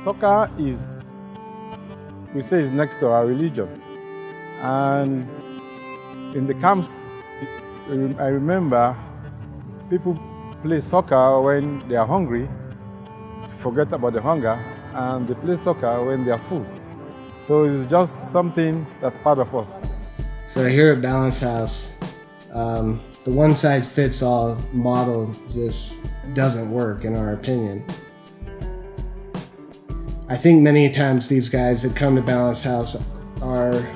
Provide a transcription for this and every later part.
Soccer is, we say, is next to our religion. And in the camps, I remember people play soccer when they are hungry, to forget about the hunger, and they play soccer when they are full. So it's just something that's part of us. So here at Balance House, the one-size-fits-all model just doesn't work, in our opinion. I think many times these guys that come to Balance House are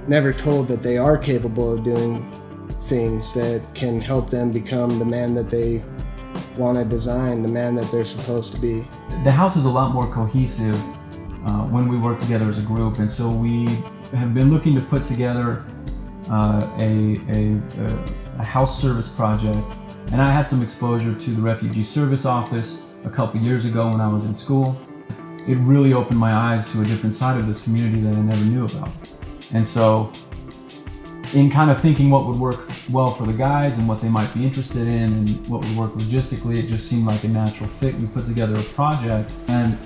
never told that they are capable of doing things that can help them become the man that they want to design, the man that they're supposed to be. The house is a lot more cohesive when we work together as a group, and so we have been looking to put together a house service project. And I had some exposure to the Refugee Service Office a couple years ago when I was in school. It really opened my eyes to a different side of this community that I never knew about. And so, in kind of thinking what would work well for the guys and what they might be interested in and what would work logistically, it just seemed like a natural fit. We put together a project, and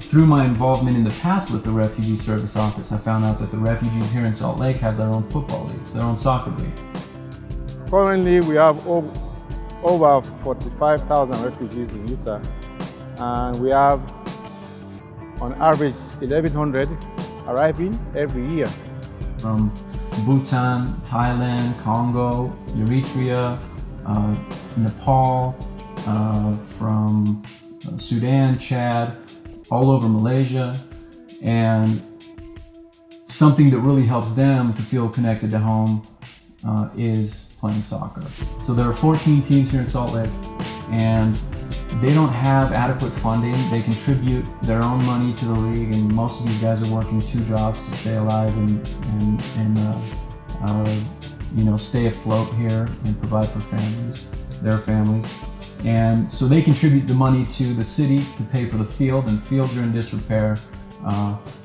through my involvement in the past with the Refugee Service Office, I found out that the refugees here in Salt Lake have their own football leagues, their own soccer league. Currently, we have over 45,000 refugees in Utah, and we have on average 1,100 arriving every year. From Bhutan, Thailand, Congo, Eritrea, Nepal, from Sudan, Chad, all over Malaysia, and something that really helps them to feel connected to home is playing soccer. So there are 14 teams here in Salt Lake, and they don't have adequate funding. They contribute their own money to the league, and most of these guys are working 2 jobs to stay alive and stay afloat here and provide for their families. And so they contribute the money to the city to pay for the field, and fields are in disrepair.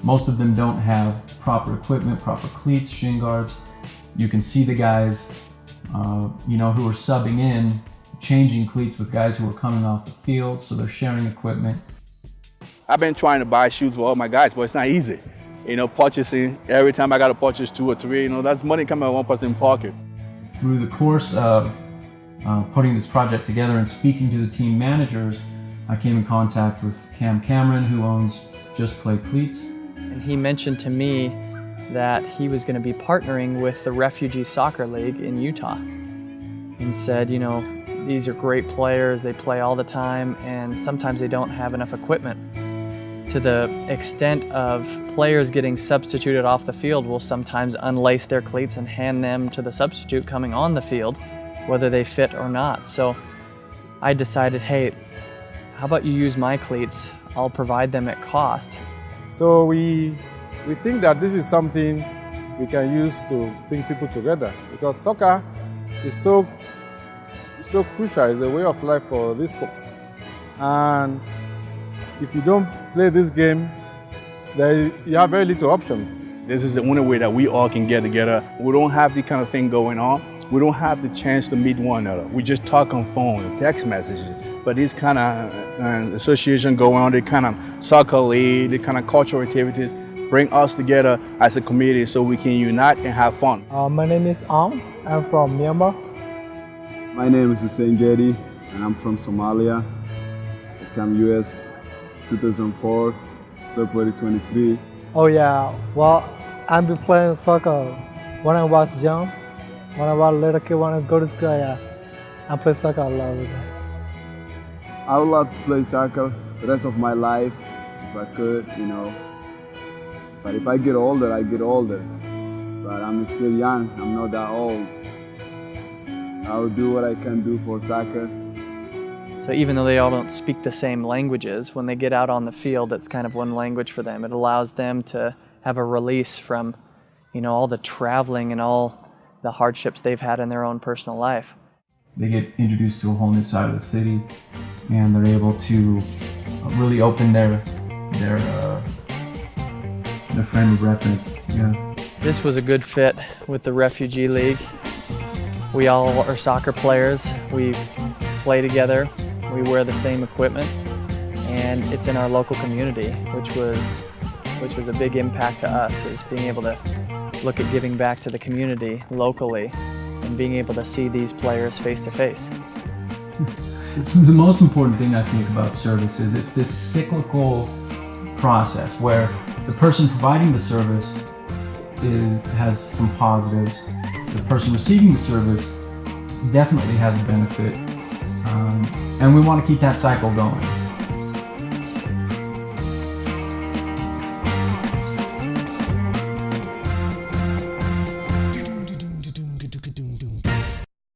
Most of them don't have proper equipment, proper cleats, shin guards. You can see the guys, who are subbing in, changing cleats with guys who are coming off the field, so they're sharing equipment. I've been trying to buy shoes for all my guys, but it's not easy. Purchasing, every time I got to purchase 2 or 3, that's money coming out of one person's pocket. Through the course of putting this project together and speaking to the team managers, I came in contact with Cam Cameron, who owns Just Play Cleats. And he mentioned to me that he was going to be partnering with the Refugee Soccer League in Utah, and said, these are great players, they play all the time, and sometimes they don't have enough equipment, to the extent of players getting substituted off the field will sometimes unlace their cleats and hand them to the substitute coming on the field, whether they fit or not. So I decided, hey, how about you use my cleats? I'll provide them at cost. So we think that this is something we can use to bring people together, because soccer is so crucial. It's a way of life for these folks. And if you don't play this game, then you have very little options. This is the only way that we all can get together. We don't have the kind of thing going on. We don't have the chance to meet one another. We just talk on phone, text messages. But these kind of association going on, the kind of soccer league, the kind of cultural activities bring us together as a community so we can unite and have fun. My name is Am. I'm from Myanmar. My name is Hussein Gedi, and I'm from Somalia. I came US 2004, February 23. Oh yeah, well, I've been playing soccer when I was young. When I was a little kid, when I go to school, I play soccer a lot with them. I would love to play soccer the rest of my life, if I could, But if I get older, I get older. But I'm still young, I'm not that old. I will do what I can do for soccer. So even though they all don't speak the same languages, when they get out on the field, it's kind of one language for them. It allows them to have a release from, all the traveling and all the hardships they've had in their own personal life. They get introduced to a whole new side of the city, and they're able to really open their frame of reference. Yeah. This was a good fit with the Refugee League. We all are soccer players. We play together. We wear the same equipment, and it's in our local community, which was a big impact to us, is being able to look at giving back to the community locally and being able to see these players face to face. The most important thing I think about service is it's this cyclical process where the person providing the service has some positives. The person receiving the service definitely has a benefit, and we want to keep that cycle going.